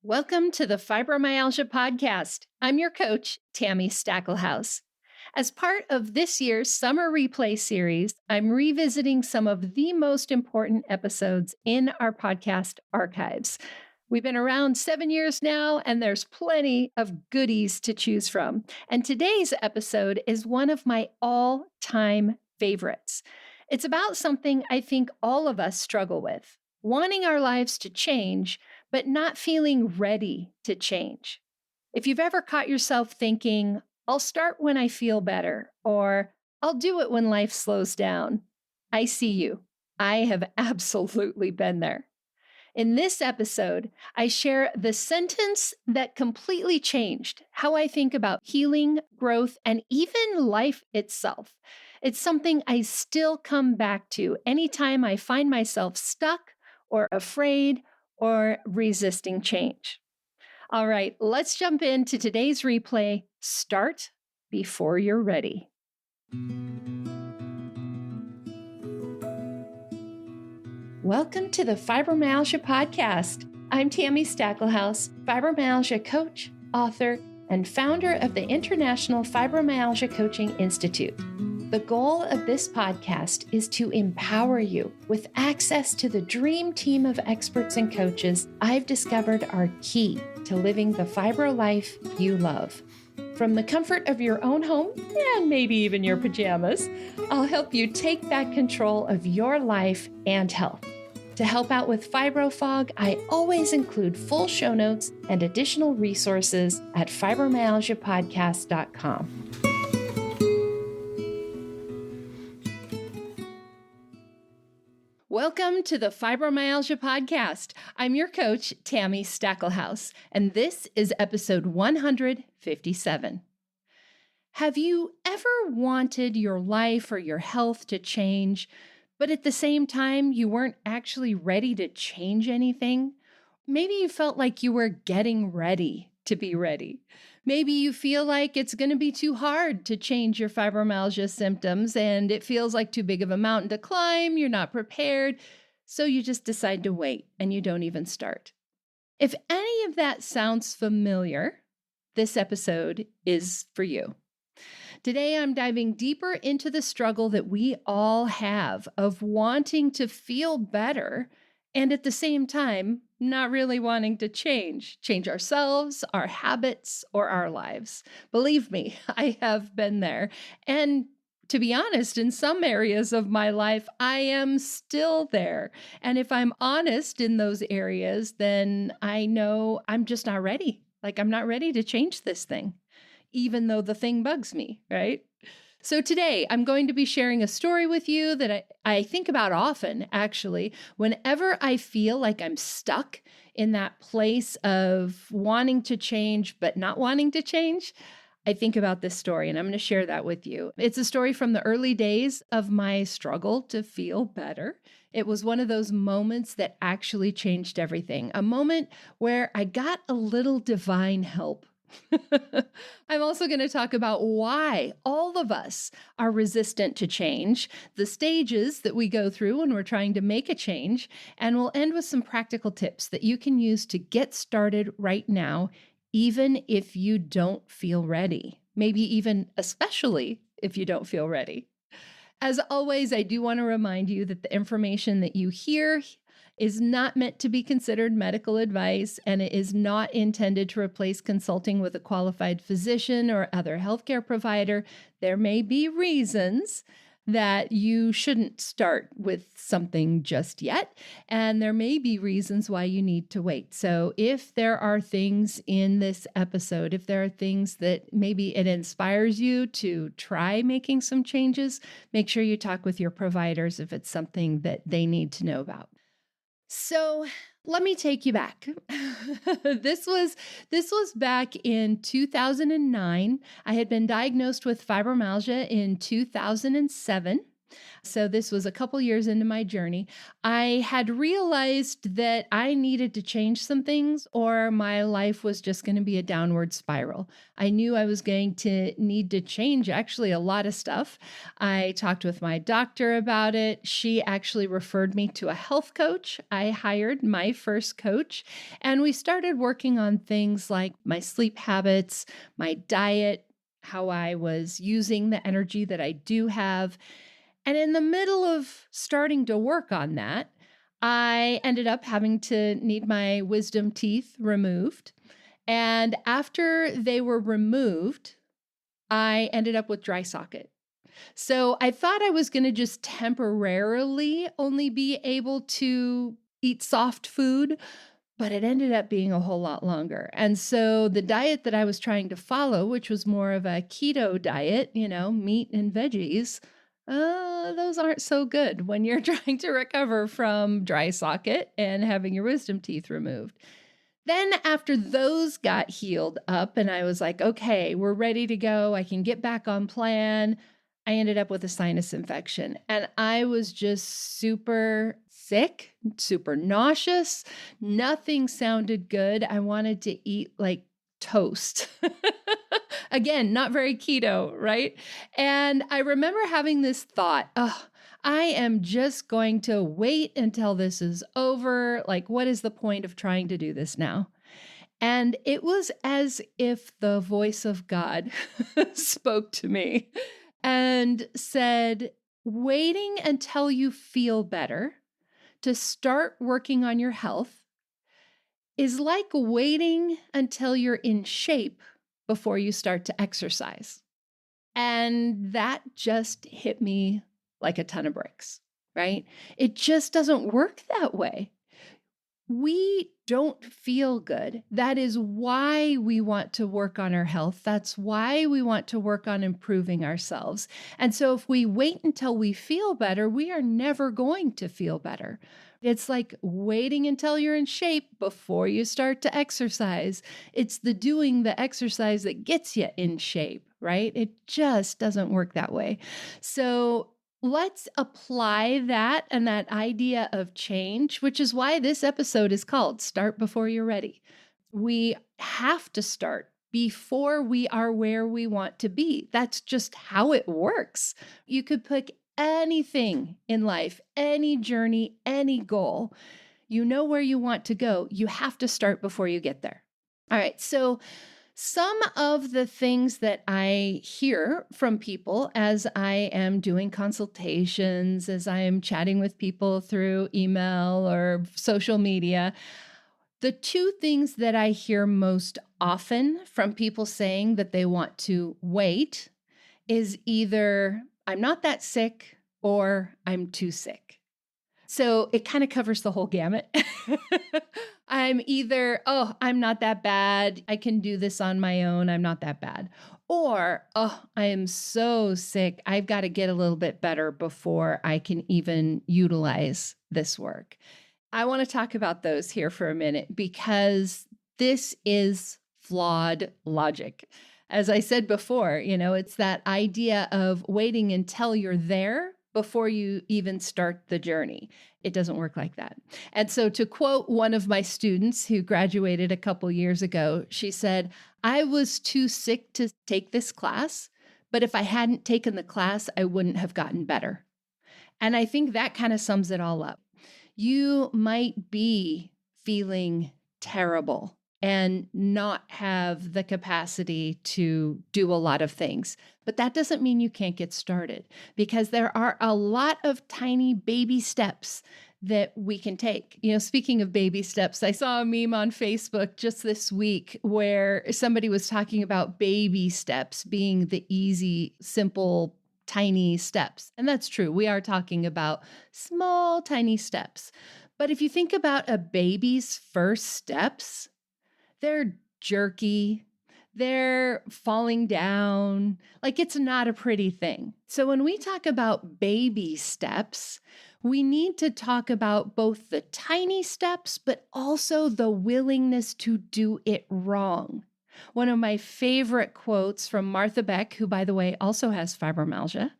Welcome to the Fibromyalgia Podcast. I'm your coach, Tami Stacklehouse. As part of this year's summer replay series, I'm revisiting some of the most important episodes in our podcast archives. We've been around 7 years now, and there's plenty of goodies to choose from. And today's episode is one of my all-time favorites. It's about something I think all of us struggle with, wanting our lives to change, but not feeling ready to change. If you've ever caught yourself thinking, I'll start when I feel better, or I'll do it when life slows down, I see you. I have absolutely been there. In this episode, I share the sentence that completely changed how I think about healing, growth, and even life itself. It's something I still come back to anytime I find myself stuck or afraid or resisting change. All right, let's jump into today's replay. Start before you're ready. Welcome to the Fibromyalgia Podcast. I'm Tami Stacklehouse, Fibromyalgia Coach, author, and founder of the International Fibromyalgia Coaching Institute. The goal of this podcast is to empower you with access to the dream team of experts and coaches I've discovered are key to living the fibro life you love. From the comfort of your own home, and maybe even your pajamas, I'll help you take back control of your life and health. To help out with fibro fog, I always include full show notes and additional resources at fibromyalgiapodcast.com. Welcome to the Fibromyalgia Podcast. I'm your coach, Tami Stacklehouse, and this is episode 157. Have you ever wanted your life or your health to change, but at the same time, you weren't actually ready to change anything? Maybe you felt like you were getting ready to be ready. Maybe you feel like it's going to be too hard to change your fibromyalgia symptoms and it feels like too big of a mountain to climb, you're not prepared, so you just decide to wait and you don't even start. If any of that sounds familiar, this episode is for you. Today, I'm diving deeper into the struggle that we all have of wanting to feel better and at the same time, not really wanting to change ourselves, our habits, or our lives. Believe me, I have been there. And to be honest, in some areas of my life, I am still there. And if I'm honest in those areas, then I know I'm just not ready. Like I'm not ready to change this thing, even though the thing bugs me, right? So today, I'm going to be sharing a story with you that I think about often, actually, whenever I feel like I'm stuck in that place of wanting to change, but not wanting to change. I think about this story, and I'm going to share that with you. It's a story from the early days of my struggle to feel better. It was one of those moments that actually changed everything, a moment where I got a little divine help. I'm also going to talk about why all of us are resistant to change, the stages that we go through when we're trying to make a change, and we'll end with some practical tips that you can use to get started right now, even if you don't feel ready, maybe even especially if you don't feel ready. As always, I do want to remind you that the information that you hear is not meant to be considered medical advice, and it is not intended to replace consulting with a qualified physician or other healthcare provider. There may be reasons that you shouldn't start with something just yet, and there may be reasons why you need to wait. So if there are things in this episode, if there are things that maybe it inspires you to try making some changes, make sure you talk with your providers if it's something that they need to know about. So let me take you back. This was back in 2009. I had been diagnosed with fibromyalgia in 2007. So this was a couple years into my journey. I had realized that I needed to change some things or my life was just going to be a downward spiral. I knew I was going to need to change actually a lot of stuff. I talked with my doctor about it. She actually referred me to a health coach. I hired my first coach and we started working on things like my sleep habits, my diet, how I was using the energy that I do have. And in the middle of starting to work on that, I ended up having to need my wisdom teeth removed. And after they were removed, I ended up with dry socket. So I thought I was going to just temporarily only be able to eat soft food, but it ended up being a whole lot longer. And so the diet that I was trying to follow, which was more of a keto diet, meat and veggies, those aren't so good when you're trying to recover from dry socket and having your wisdom teeth removed. Then after those got healed up and I was like, okay, we're ready to go. I can get back on plan. I ended up with a sinus infection and I was just super sick, super nauseous. Nothing sounded good. I wanted to eat like toast. Again, not very keto, right? And I remember having this thought, oh, I am just going to wait until this is over. Like, what is the point of trying to do this now? And it was as if the voice of God spoke to me and said, waiting until you feel better to start working on your health is like waiting until you're in shape before you start to exercise. And that just hit me like a ton of bricks, right? It just doesn't work that way. We don't feel good. That is why we want to work on our health. That's why we want to work on improving ourselves. And so if we wait until we feel better, we are never going to feel better. It's like waiting until you're in shape before you start to exercise. It's the doing the exercise that gets you in shape, right? It just doesn't work that way. So let's apply that and that idea of change, which is why this episode is called Start Before You're Ready. We have to start before we are where we want to be. That's just how it works. You could pick anything in life, any journey, any goal. You know where you want to go. You have to start before you get there. All right. So some of the things that I hear from people as I am doing consultations, as I am chatting with people through email or social media, the two things that I hear most often from people saying that they want to wait is either I'm not that sick or I'm too sick. So it kind of covers the whole gamut. I'm either, oh, I'm not that bad. I can do this on my own. I'm not that bad. Or, oh, I am so sick. I've got to get a little bit better before I can even utilize this work. I want to talk about those here for a minute because this is flawed logic. As I said before, it's that idea of waiting until you're there before you even start the journey. It doesn't work like that. And so to quote one of my students who graduated a couple years ago, she said, I was too sick to take this class, but if I hadn't taken the class, I wouldn't have gotten better. And I think that kind of sums it all up. You might be feeling terrible and not have the capacity to do a lot of things. But that doesn't mean you can't get started because there are a lot of tiny baby steps that we can take. Speaking of baby steps, I saw a meme on Facebook just this week where somebody was talking about baby steps being the easy, simple, tiny steps. And that's true. We are talking about small, tiny steps. But if you think about a baby's first steps, they're jerky, they're falling down, like it's not a pretty thing. So when we talk about baby steps, we need to talk about both the tiny steps, but also the willingness to do it wrong. One of my favorite quotes from Martha Beck, who, by the way, also has fibromyalgia,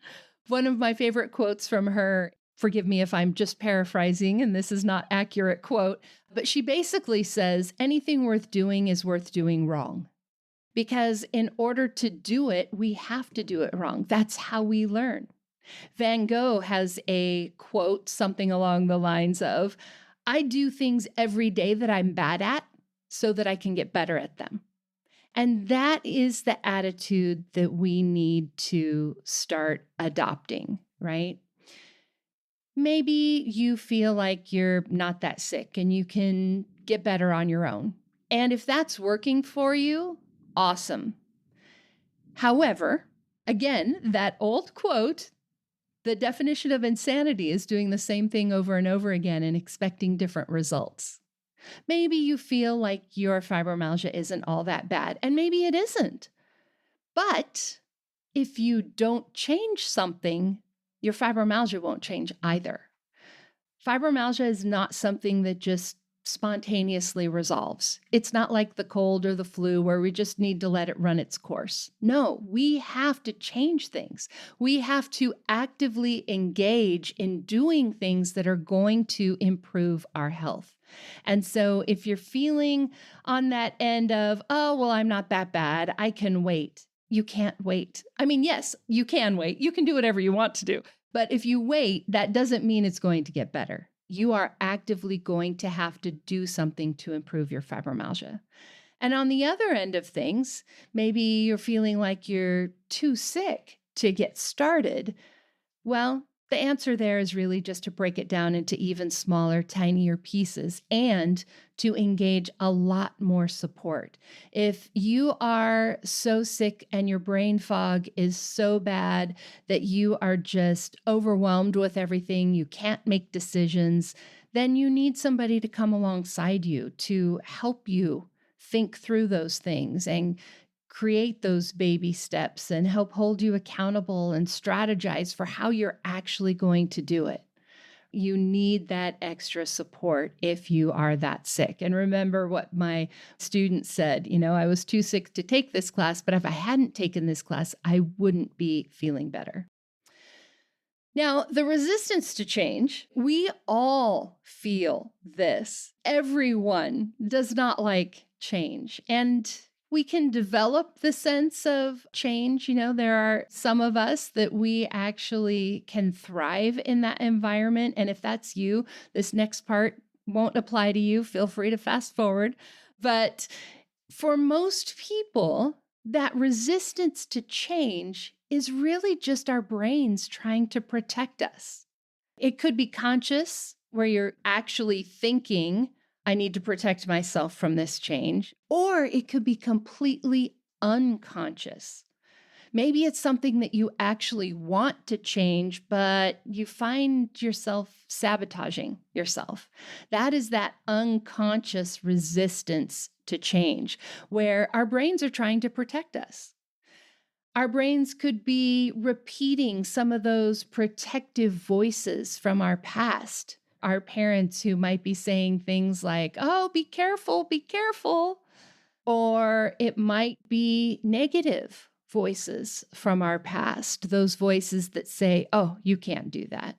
One of my favorite quotes from her, forgive me if I'm just paraphrasing and this is not accurate quote, but she basically says anything worth doing is worth doing wrong. Because in order to do it, we have to do it wrong. That's how we learn. Van Gogh has a quote, something along the lines of, I do things every day that I'm bad at so that I can get better at them. And that is the attitude that we need to start adopting, right? Maybe you feel like you're not that sick and you can get better on your own. And if that's working for you, awesome. However, again, that old quote, the definition of insanity is doing the same thing over and over again and expecting different results. Maybe you feel like your fibromyalgia isn't all that bad, and maybe it isn't. But if you don't change something, your fibromyalgia won't change either. Fibromyalgia is not something that just spontaneously resolves. It's not like the cold or the flu where we just need to let it run its course. No, we have to change things. We have to actively engage in doing things that are going to improve our health. And so if you're feeling on that end of, oh, well, I'm not that bad, I can wait. You can't wait. I mean, yes, you can wait. You can do whatever you want to do. But if you wait, that doesn't mean it's going to get better. You are actively going to have to do something to improve your fibromyalgia. And on the other end of things, maybe you're feeling like you're too sick to get started. Well, the answer there is really just to break it down into even smaller, tinier pieces and to engage a lot more support. If you are so sick and your brain fog is so bad that you are just overwhelmed with everything, you can't make decisions, then you need somebody to come alongside you to help you think through those things and create those baby steps and help hold you accountable and strategize for how you're actually going to do it. You need that extra support if you are that sick. And remember what my student said, I was too sick to take this class, but if I hadn't taken this class, I wouldn't be feeling better. Now, the resistance to change, we all feel this. Everyone does not like change. And we can develop the sense of change. There are some of us that we actually can thrive in that environment. And if that's you, this next part won't apply to you. Feel free to fast forward. But for most people, that resistance to change is really just our brains trying to protect us. It could be conscious, where you're actually thinking, I need to protect myself from this change, or it could be completely unconscious. Maybe it's something that you actually want to change, but you find yourself sabotaging yourself. That is that unconscious resistance to change, where our brains are trying to protect us. Our brains could be repeating some of those protective voices from our past. Our parents who might be saying things like, oh, be careful, be careful. Or it might be negative voices from our past, those voices that say, oh, you can't do that.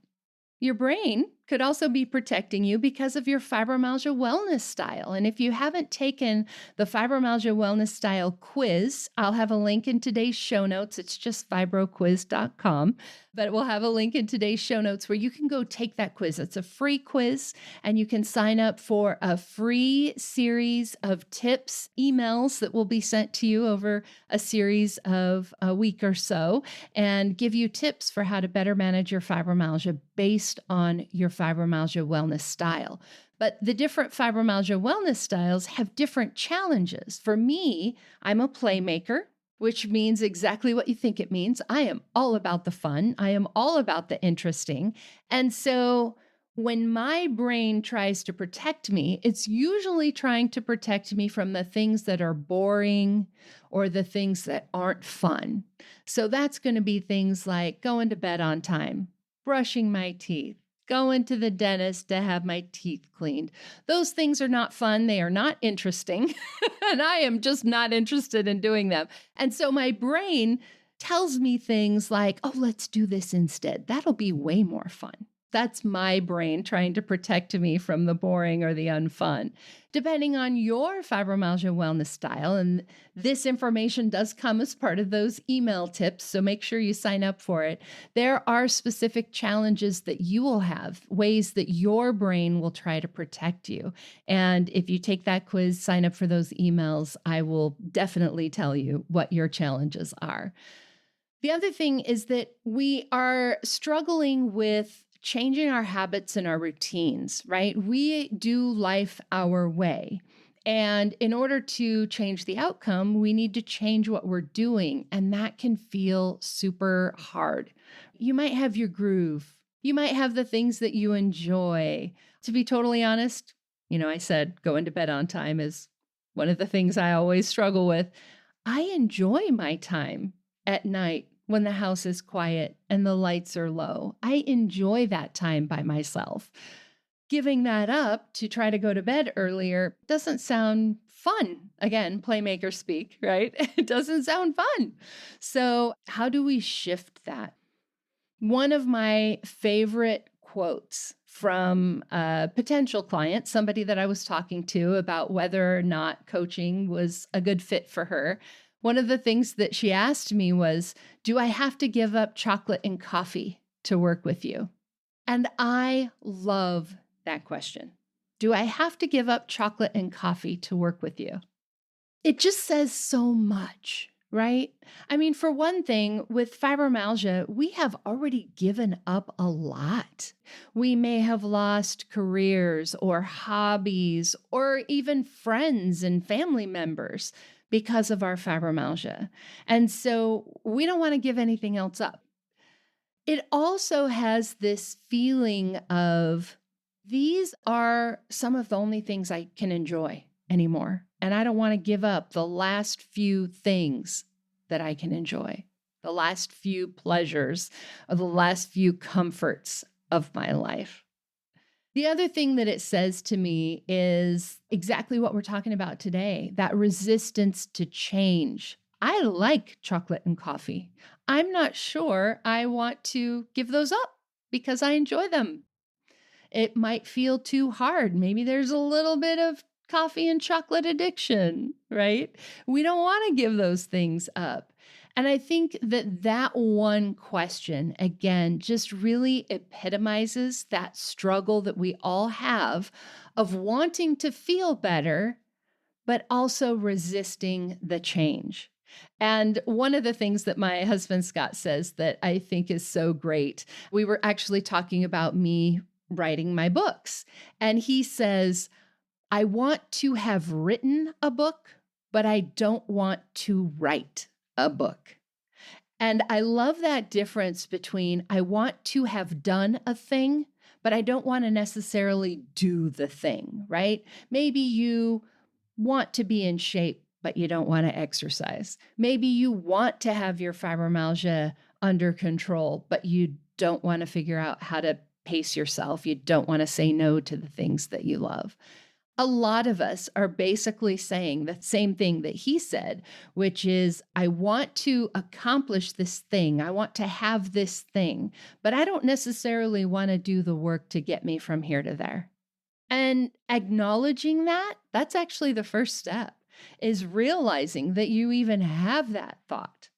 Your brain could also be protecting you because of your Fibromyalgia Wellness Style. And if you haven't taken the Fibromyalgia Wellness Style quiz, I'll have a link in today's show notes. It's just fibroquiz.com, but we'll have a link in today's show notes where you can go take that quiz. It's a free quiz, and you can sign up for a free series of tips, emails that will be sent to you over a series of a week or so, and give you tips for how to better manage your fibromyalgia based on your Fibromyalgia Wellness Style. But the different fibromyalgia wellness styles have different challenges. For me, I'm a playmaker, which means exactly what you think it means. I am all about the fun. I am all about the interesting. And so when my brain tries to protect me, it's usually trying to protect me from the things that are boring or the things that aren't fun. So that's going to be things like going to bed on time, brushing my teeth, going to the dentist to have my teeth cleaned. Those things are not fun. They are not interesting. And I am just not interested in doing them. And so my brain tells me things like, oh, let's do this instead. That'll be way more fun. That's my brain trying to protect me from the boring or the unfun. Depending on your fibromyalgia wellness style, and this information does come as part of those email tips, so make sure you sign up for it. There are specific challenges that you will have, ways that your brain will try to protect you. And if you take that quiz, sign up for those emails, I will definitely tell you what your challenges are. The other thing is that we are struggling with changing our habits and our routines, right? We do life our way. And in order to change the outcome, we need to change what we're doing. And that can feel super hard. You might have your groove. You might have the things that you enjoy. To be totally honest, I said going to bed on time is one of the things I always struggle with. I enjoy my time at night when the house is quiet and the lights are low. I enjoy that time by myself. Giving that up to try to go to bed earlier doesn't sound fun. Again, playmaker speak, right? It doesn't sound fun. So how do we shift that? One of my favorite quotes from a potential client, somebody that I was talking to about whether or not coaching was a good fit for her, one of the things that she asked me was, do I have to give up chocolate and coffee to work with you? And I love that question. Do I have to give up chocolate and coffee to work with you? It just says so much, right? I mean, for one thing, with fibromyalgia, we have already given up a lot. We may have lost careers or hobbies or even friends and family members because of our fibromyalgia. And so we don't want to give anything else up. It also has this feeling of these are some of the only things I can enjoy anymore. And I don't want to give up the last few things that I can enjoy, the last few pleasures, or the last few comforts of my life. The other thing that it says to me is exactly what we're talking about today, that resistance to change. I like chocolate and coffee. I'm not sure I want to give those up because I enjoy them. It might feel too hard. Maybe there's a little bit of coffee and chocolate addiction, right? We don't want to give those things up. And I think that one question, again, just really epitomizes that struggle that we all have of wanting to feel better, but also resisting the change. And one of the things that my husband Scott says that I think is so great, we were actually talking about me writing my books. And he says, I want to have written a book, but I don't want to write a book. And I love that difference between I want to have done a thing, but I don't want to necessarily do the thing, right? Maybe you want to be in shape, but you don't want to exercise. Maybe you want to have your fibromyalgia under control, but you don't want to figure out how to pace yourself. You don't want to say no to the things that you love. A lot of us are basically saying the same thing that he said, which is, I want to accomplish this thing. I want to have this thing, but I don't necessarily want to do the work to get me from here to there. And acknowledging that, that's actually the first step, is realizing that you even have that thought.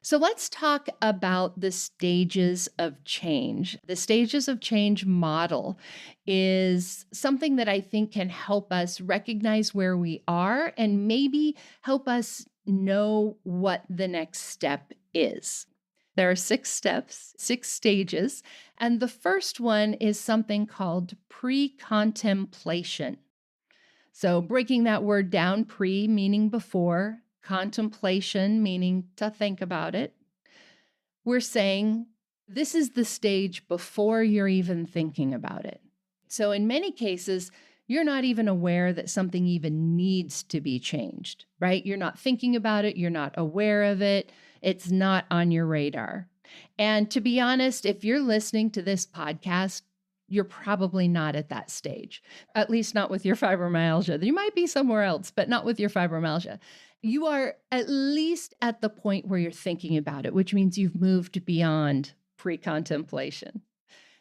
So let's talk about the stages of change. The stages of change model is something that I think can help us recognize where we are and maybe help us know what the next step is. There are 6 steps, 6 stages, and the first one is something called pre-contemplation. So breaking that word down, pre meaning before, contemplation meaning to think about it. We're saying this is the stage before you're even thinking about it. So in many cases, you're not even aware that something even needs to be changed, right? You're not thinking about it. You're not aware of it. It's not on your radar. And to be honest, if you're listening to this podcast, you're probably not at that stage, at least not with your fibromyalgia. You might be somewhere else, but not with your fibromyalgia. You are at least at the point where you're thinking about it, which means you've moved beyond pre-contemplation.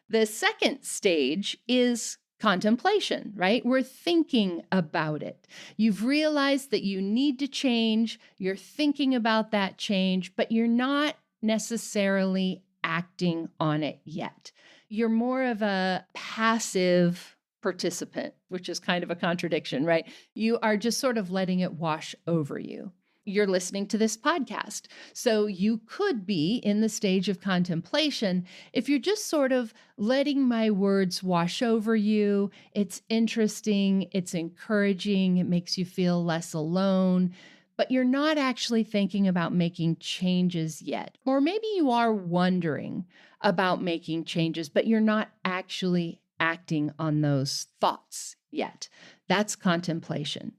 The second stage is contemplation, right? We're thinking about it. You've realized that you need to change. You're thinking about that change, but you're not necessarily acting on it yet. You're more of a passive participant, which is kind of a contradiction, right? You are just sort of letting it wash over you. You're listening to this podcast. So you could be in the stage of contemplation if you're just sort of letting my words wash over you. It's interesting, it's encouraging, it makes you feel less alone, but you're not actually thinking about making changes yet. Or maybe you are wondering about making changes, but you're not actually acting on those thoughts yet. That's contemplation.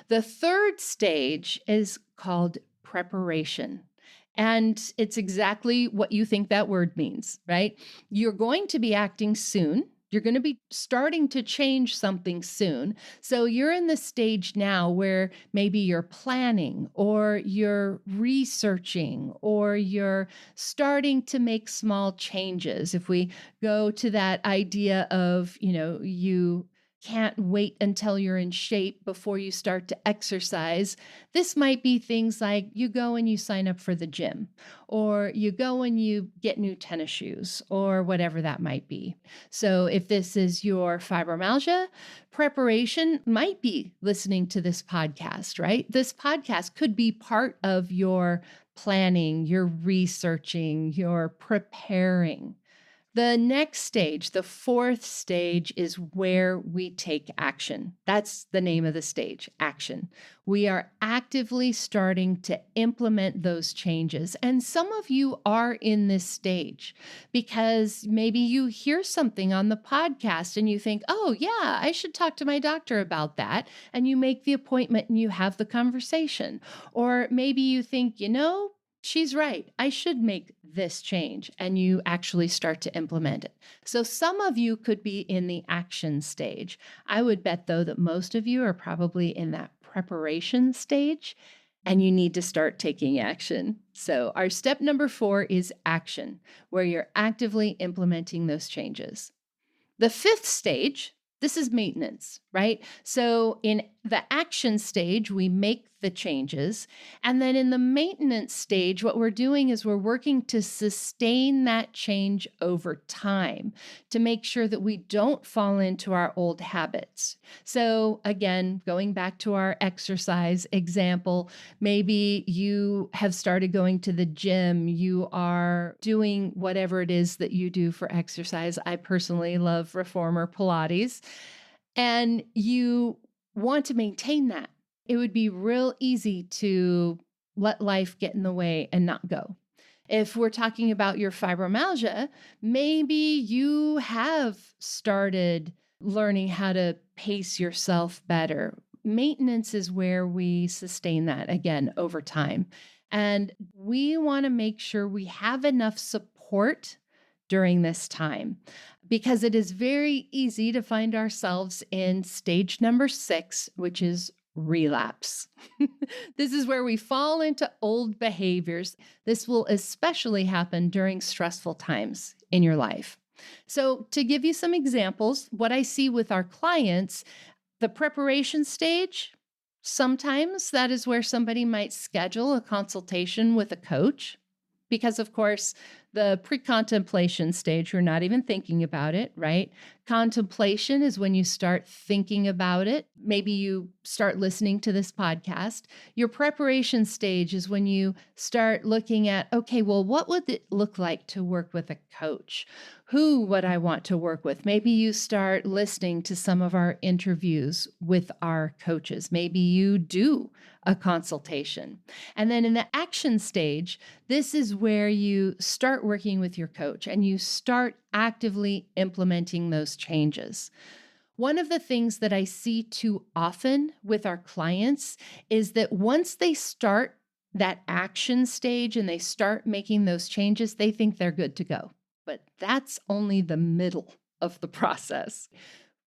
The third stage is called preparation. And it's exactly what you think that word means, right? You're going to be acting soon. You're going to be starting to change something soon. So you're in the stage now where maybe you're planning or you're researching or you're starting to make small changes. If we go to that idea of, you can't wait until you're in shape before you start to exercise. This might be things like you go and you sign up for the gym, or you go and you get new tennis shoes, or whatever that might be. So if this is your fibromyalgia, preparation might be listening to this podcast, right? This podcast could be part of your planning, your researching, your preparing. The next stage, the fourth stage, is where we take action. That's the name of the stage, action. We are actively starting to implement those changes. And some of you are in this stage because maybe you hear something on the podcast and you think, oh, yeah, I should talk to my doctor about that. And you make the appointment and you have the conversation. Or maybe you think, she's right. I should make this change. And you actually start to implement it. So some of you could be in the action stage. I would bet, though, that most of you are probably in that preparation stage and you need to start taking action. So our step number 4 is action, where you're actively implementing those changes. The fifth stage, this is maintenance, right? So in the action stage, we make the changes. And then in the maintenance stage, what we're doing is we're working to sustain that change over time to make sure that we don't fall into our old habits. So again, going back to our exercise example, maybe you have started going to the gym, you are doing whatever it is that you do for exercise. I personally love reformer Pilates, and you want to maintain that. It would be real easy to let life get in the way and not go. If we're talking about your fibromyalgia, maybe you have started learning how to pace yourself better. Maintenance is where we sustain that again over time. And we want to make sure we have enough support during this time, because it is very easy to find ourselves in stage number 6, which is relapse. This is where we fall into old behaviors. This will especially happen during stressful times in your life. So to give you some examples, what I see with our clients, the preparation stage, sometimes that is where somebody might schedule a consultation with a coach. Because, of course, the pre-contemplation stage, you're not even thinking about it, right? Contemplation is when you start thinking about it. Maybe you start listening to this podcast. Your preparation stage is when you start looking at, okay, well, what would it look like to work with a coach? Who would I want to work with? Maybe you start listening to some of our interviews with our coaches. Maybe you do a consultation. And then in the action stage, this is where you start working with your coach and you start actively implementing those changes. One of the things that I see too often with our clients is that once they start that action stage and they start making those changes, they think they're good to go. But that's only the middle of the process.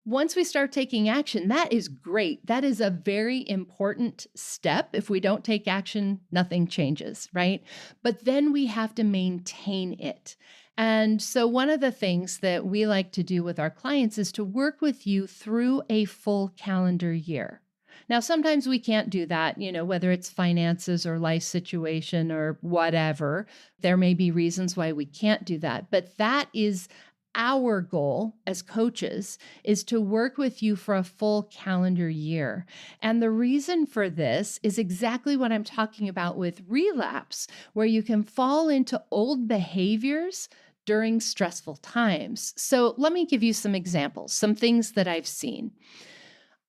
Once we start taking action, that is great. That is a very important step. If we don't take action, nothing changes, right? But then we have to maintain it. And so one of the things that we like to do with our clients is to work with you through a full calendar year. Now, sometimes we can't do that, whether it's finances or life situation or whatever. There may be reasons why we can't do that, but that is our goal as coaches, is to work with you for a full calendar year. And the reason for this is exactly what I'm talking about with relapse, where you can fall into old behaviors during stressful times. So let me give you some examples, some things that I've seen.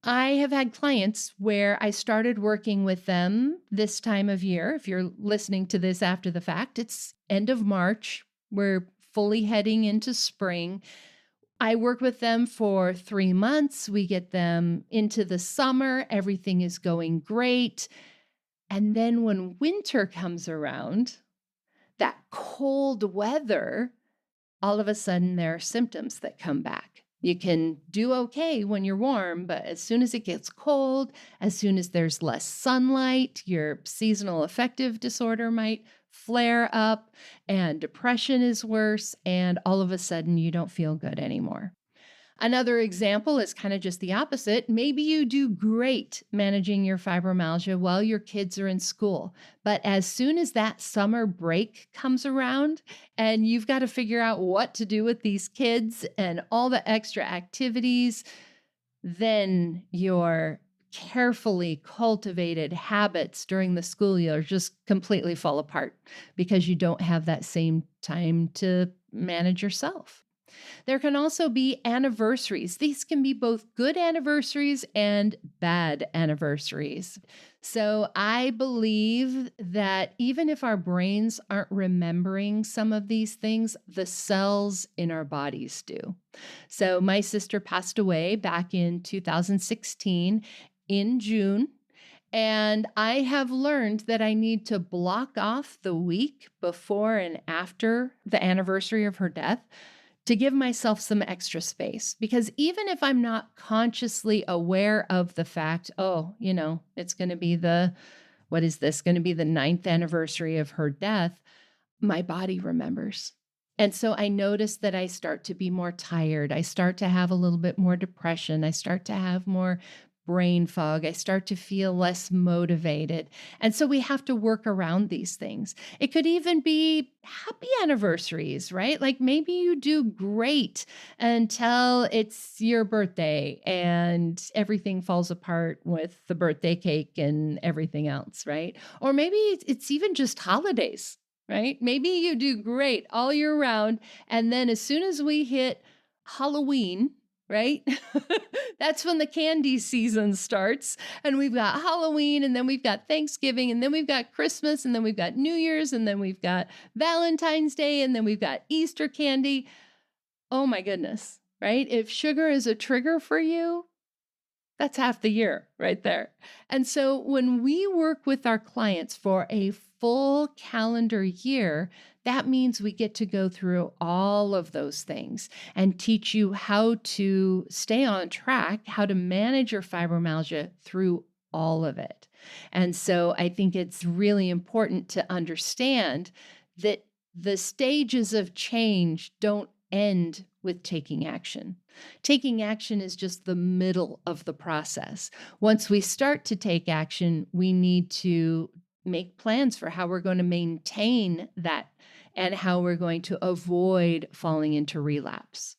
I have had clients where I started working with them this time of year. If you're listening to this after the fact, it's end of March. We're fully heading into spring. I work with them for 3 months. We get them into the summer. Everything is going great. And then when winter comes around, that cold weather, all of a sudden there are symptoms that come back. You can do okay when you're warm, but as soon as it gets cold, as soon as there's less sunlight, your seasonal affective disorder might flare up and depression is worse, and all of a sudden you don't feel good anymore. Another example is kind of just the opposite. Maybe you do great managing your fibromyalgia while your kids are in school, but as soon as that summer break comes around and you've got to figure out what to do with these kids and all the extra activities, then your carefully cultivated habits during the school year just completely fall apart because you don't have that same time to manage yourself. There can also be anniversaries. These can be both good anniversaries and bad anniversaries. So I believe that even if our brains aren't remembering some of these things, the cells in our bodies do. So my sister passed away back in 2016 in June. And I have learned that I need to block off the week before and after the anniversary of her death to give myself some extra space. Because even if I'm not consciously aware of the fact, it's going to be going to be the 9th anniversary of her death, my body remembers. And so I notice that I start to be more tired. I start to have a little bit more depression. I start to have more brain fog. I start to feel less motivated. And so we have to work around these things. It could even be happy anniversaries, right? Like maybe you do great until it's your birthday and everything falls apart with the birthday cake and everything else, right? Or maybe it's even just holidays, right? Maybe you do great all year round. And then as soon as we hit Halloween, right? That's when the candy season starts. And we've got Halloween, and then we've got Thanksgiving, and then we've got Christmas, and then we've got New Year's, and then we've got Valentine's Day, and then we've got Easter candy. Oh my goodness, right? If sugar is a trigger for you, that's half the year right there. And so when we work with our clients for a full calendar year, that means we get to go through all of those things and teach you how to stay on track, how to manage your fibromyalgia through all of it. And so I think it's really important to understand that the stages of change don't end with taking action. Taking action is just the middle of the process. Once we start to take action, we need to make plans for how we're going to maintain that and how we're going to avoid falling into relapse.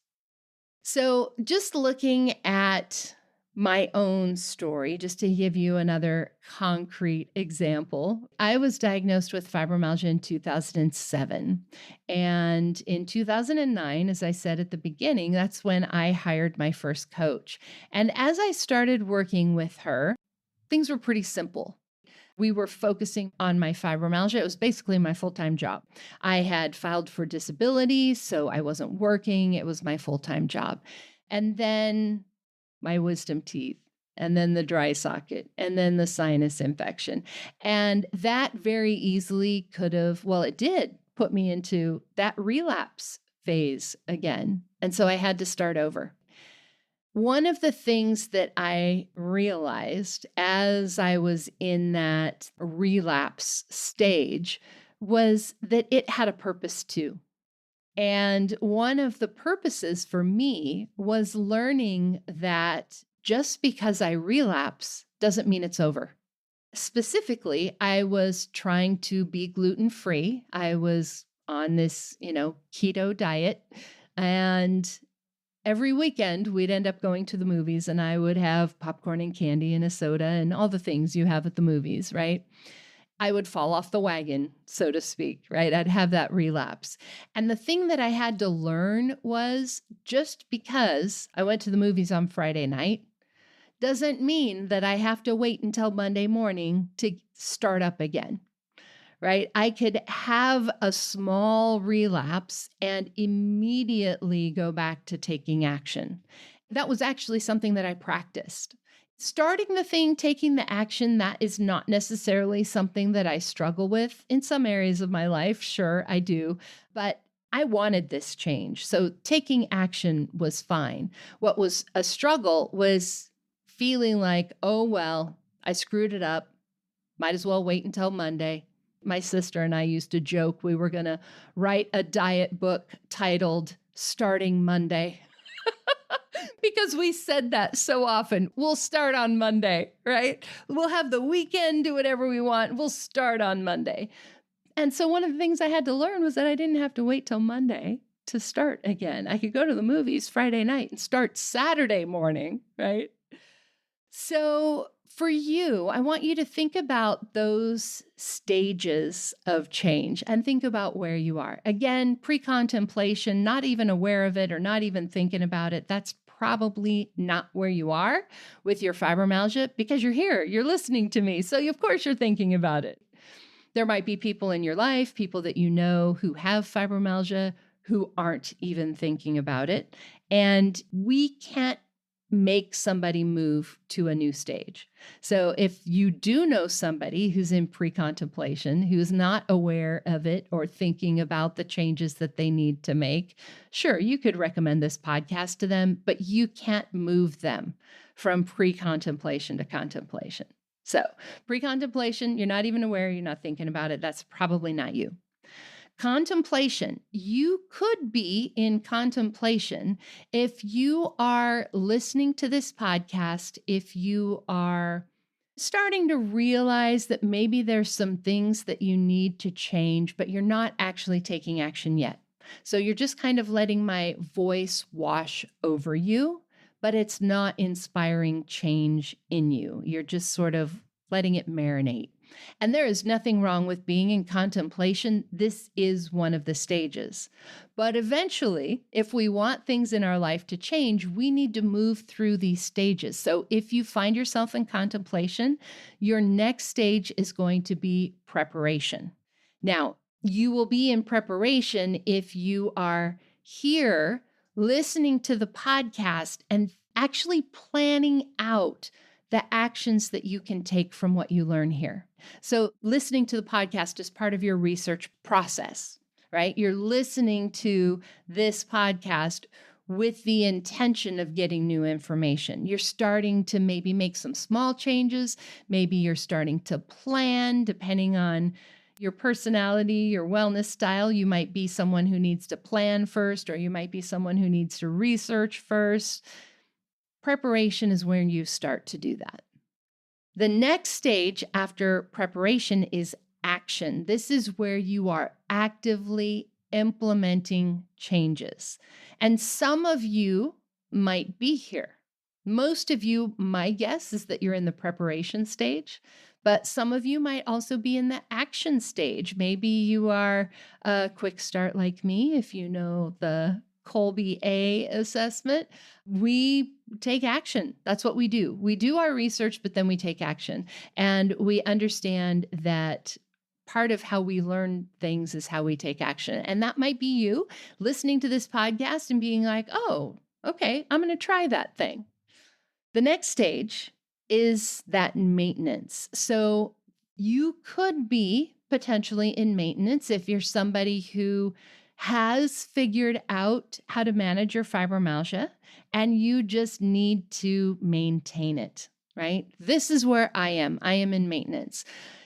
So just looking at my own story, just to give you another concrete example, I was diagnosed with fibromyalgia in 2007. And in 2009, as I said at the beginning, that's when I hired my first coach. And as I started working with her, things were pretty simple. We were focusing on my fibromyalgia. It was basically my full-time job. I had filed for disability, so I wasn't working. It was my full-time job. And then my wisdom teeth, and then the dry socket, and then the sinus infection. And that very easily it did put me into that relapse phase again. And so I had to start over. One of the things that I realized as I was in that relapse stage was that it had a purpose too. And one of the purposes for me was learning that just because I relapse doesn't mean it's over. Specifically, I was trying to be gluten-free. I was on this, keto diet. And every weekend we'd end up going to the movies and I would have popcorn and candy and a soda and all the things you have at the movies, right? I would fall off the wagon, so to speak, right? I'd have that relapse. And the thing that I had to learn was just because I went to the movies on Friday night doesn't mean that I have to wait until Monday morning to start up again, right? I could have a small relapse and immediately go back to taking action. That was actually something that I practiced. Starting the thing, taking the action, that is not necessarily something that I struggle with. In some areas of my life, sure, I do, but I wanted this change. So taking action was fine. What was a struggle was feeling like, oh, well, I screwed it up. Might as well wait until Monday. My sister and I used to joke we were going to write a diet book titled Starting Monday. Because we said that so often. We'll start on Monday, right? We'll have the weekend, do whatever we want. We'll start on Monday. And so one of the things I had to learn was that I didn't have to wait till Monday to start again. I could go to the movies Friday night and start Saturday morning, right? So for you, I want you to think about those stages of change and think about where you are. Again, pre-contemplation, not even aware of it or not even thinking about it. That's probably not where you are with your fibromyalgia because you're here, you're listening to me. So of course you're thinking about it. There might be people in your life, people that you know who have fibromyalgia who aren't even thinking about it. And we can't make somebody move to a new stage. So if you do know somebody who's in pre-contemplation, who's not aware of it or thinking about the changes that they need to make, sure, you could recommend this podcast to them, but you can't move them from pre-contemplation to contemplation. So pre-contemplation, you're not even aware, you're not thinking about it. That's probably not you. Contemplation. You could be in contemplation if you are listening to this podcast, if you are starting to realize that maybe there's some things that you need to change, but you're not actually taking action yet. So you're just kind of letting my voice wash over you, but it's not inspiring change in you. You're just sort of letting it marinate. And there is nothing wrong with being in contemplation. This is one of the stages. But eventually, if we want things in our life to change, we need to move through these stages. So if you find yourself in contemplation, your next stage is going to be preparation. Now, you will be in preparation if you are here listening to the podcast and actually planning out the actions that you can take from what you learn here. So listening to the podcast is part of your research process, right? You're listening to this podcast with the intention of getting new information. You're starting to maybe make some small changes. Maybe you're starting to plan, depending on your personality, your wellness style. You might be someone who needs to plan first, or you might be someone who needs to research first. Preparation is where you start to do that. The next stage after preparation is action. This is where you are actively implementing changes. And some of you might be here. Most of you, my guess is that you're in the preparation stage, but some of you might also be in the action stage. Maybe you are a quick start like me, if you know the Colby A assessment. We take action. That's what we do. We do our research, but then we take action. And we understand that part of how we learn things is how we take action. And that might be you listening to this podcast and being like, oh, okay, I'm going to try that thing. The next stage is that maintenance. So you could be potentially in maintenance if you're somebody who has figured out how to manage your fibromyalgia, and you just need to maintain it, right? This is where I am. I am in maintenance.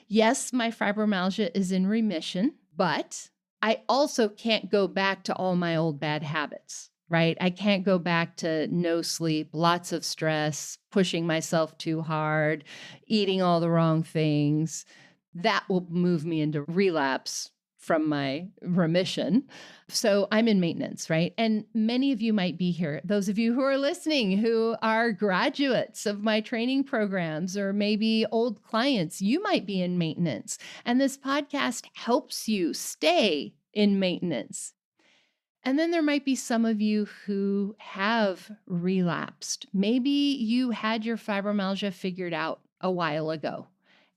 Yes, my fibromyalgia is in remission, but I also can't go back to all my old bad habits, right? I can't go back to no sleep, lots of stress, pushing myself too hard, eating all the wrong things. That will move me into relapse from my remission. So I'm in maintenance, right? And many of you might be here, those of you who are listening, who are graduates of my training programs, or maybe old clients, you might be in maintenance. And this podcast helps you stay in maintenance. And then there might be some of you who have relapsed. Maybe you had your fibromyalgia figured out a while ago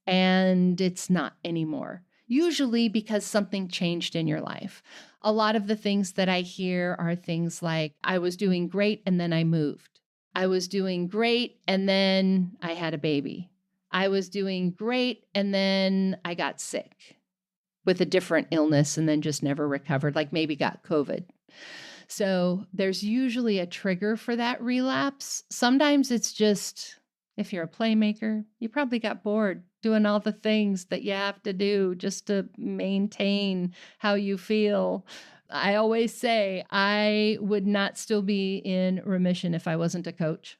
and it's not anymore. Usually because something changed in your life. A lot of the things that I hear are things like, I was doing great and then I moved. I was doing great and then I had a baby. I was doing great and then I got sick with a different illness and then just never recovered, like maybe got COVID. So there's usually a trigger for that relapse. Sometimes it's just, if you're a playmaker, you probably got bored doing all the things that you have to do just to maintain how you feel. I always say I would not still be in remission if I wasn't a coach,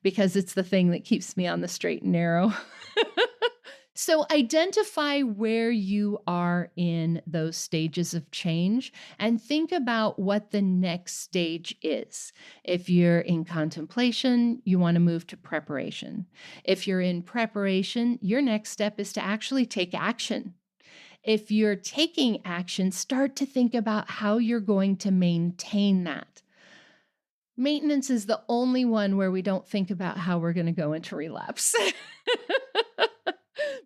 because it's the thing that keeps me on the straight and narrow. So identify where you are in those stages of change and think about what the next stage is. If you're in contemplation, you want to move to preparation. If you're in preparation, your next step is to actually take action. If you're taking action, start to think about how you're going to maintain that. Maintenance is the only one where we don't think about how we're going to go into relapse.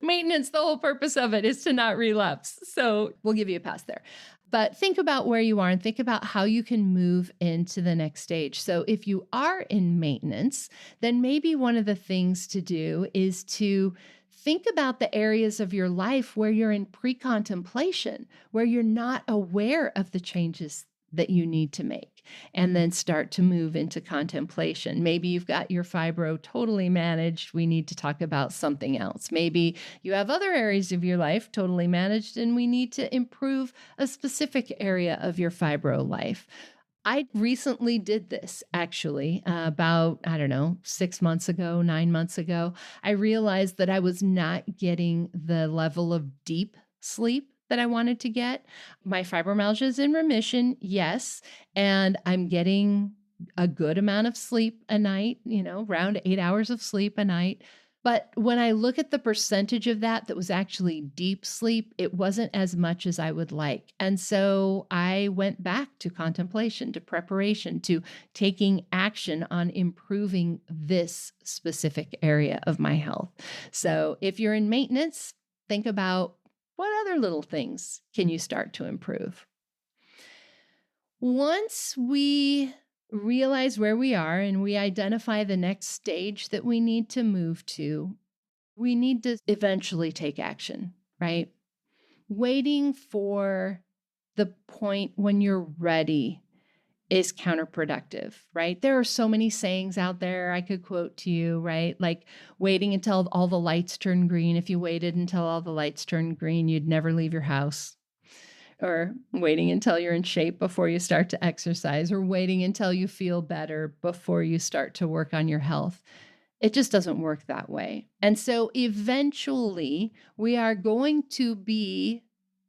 Maintenance, the whole purpose of it is to not relapse. So we'll give you a pass there. But think about where you are and think about how you can move into the next stage. So if you are in maintenance, then maybe one of the things to do is to think about the areas of your life where you're in pre-contemplation, where you're not aware of the changes that you need to make, and then start to move into contemplation. Maybe you've got your fibro totally managed. We need to talk about something else. Maybe you have other areas of your life totally managed, and we need to improve a specific area of your fibro life. I recently did this actually about, 6 months ago, 9 months ago. I realized that I was not getting the level of deep sleep that I wanted to get. My fibromyalgia is in remission, yes, and I'm getting a good amount of sleep a night, around 8 hours of sleep a night. But when I look at the percentage of that was actually deep sleep, it wasn't as much as I would like. And so I went back to contemplation, to preparation, to taking action on improving this specific area of my health. So if you're in maintenance, think about, what other little things can you start to improve? Once we realize where we are and we identify the next stage that we need to move to, we need to eventually take action, right? Waiting for the point when you're ready is counterproductive, right? There are so many sayings out there I could quote to you, right? Like waiting until all the lights turn green. If you waited until all the lights turned green, you'd never leave your house. Or waiting until you're in shape before you start to exercise, or waiting until you feel better before you start to work on your health. It just doesn't work that way. And so eventually we are going to be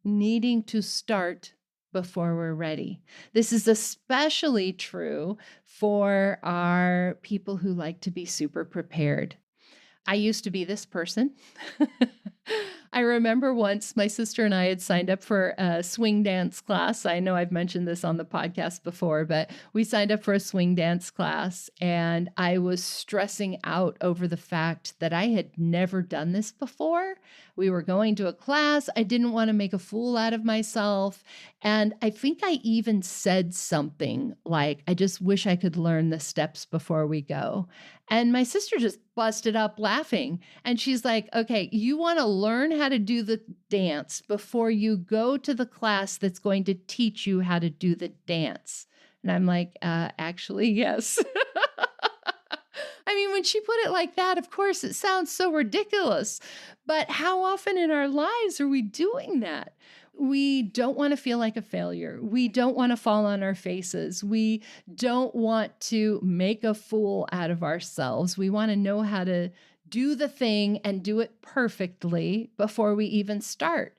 needing to start before we're ready. This is especially true for our people who like to be super prepared. I used to be this person. I remember once my sister and I had signed up for a swing dance class. I know I've mentioned this on the podcast before, but we signed up for a swing dance class, and I was stressing out over the fact that I had never done this before. We were going to a class. I didn't want to make a fool out of myself. And I think I even said something like, I just wish I could learn the steps before we go. And my sister just busted up laughing. And she's like, okay, you want to learn how to do the dance before you go to the class that's going to teach you how to do the dance. And I'm like, actually, yes. I mean, when she put it like that, of course, it sounds so ridiculous. But how often in our lives are we doing that? We don't want to feel like a failure. We don't want to fall on our faces. We don't want to make a fool out of ourselves. We want to know how to do the thing and do it perfectly before we even start.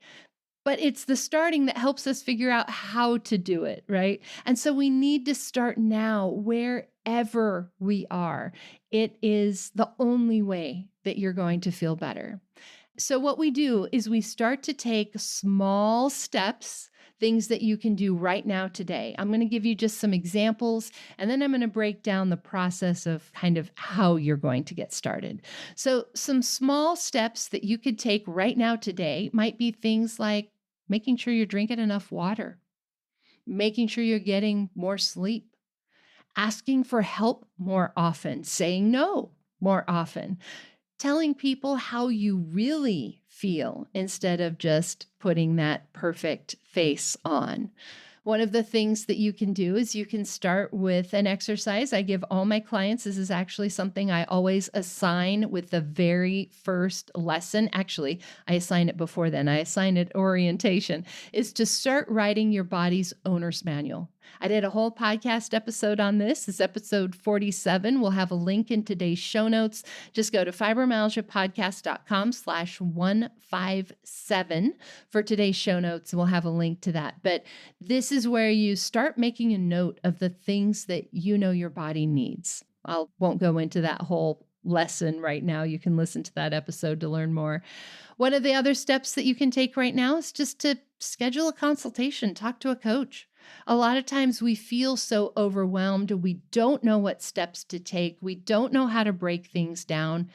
But it's the starting that helps us figure out how to do it, right? And so we need to start now wherever we are. It is the only way that you're going to feel better. So what we do is we start to take small steps, things that you can do right now today. I'm going to give you just some examples, and then I'm going to break down the process of kind of how you're going to get started. So some small steps that you could take right now today might be things like making sure you're drinking enough water, making sure you're getting more sleep, asking for help more often, saying no more often, telling people how you really feel instead of just putting that perfect face on. One of the things that you can do is you can start with an exercise I give all my clients. This is actually something I always assign with the very first lesson. Actually, I assign it before then. I assign it orientation, is to start writing your body's owner's manual. I did a whole podcast episode on this. This is episode 47. We'll have a link in today's show notes. Just go to fibromyalgiapodcast.com/157 for today's show notes. We'll have a link to that. But this is where you start making a note of the things that you know your body needs. I won't go into that whole lesson right now. You can listen to that episode to learn more. One of the other steps that you can take right now is just to schedule a consultation, talk to a coach. A lot of times we feel so overwhelmed. We don't know what steps to take. We don't know how to break things down,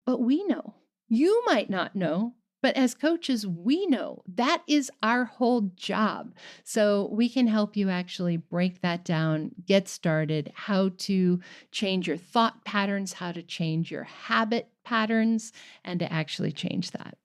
but we know. You might not know, but as coaches, we know that is our whole job. So we can help you actually break that down, get started, how to change your thought patterns, how to change your habit patterns, and to actually change that.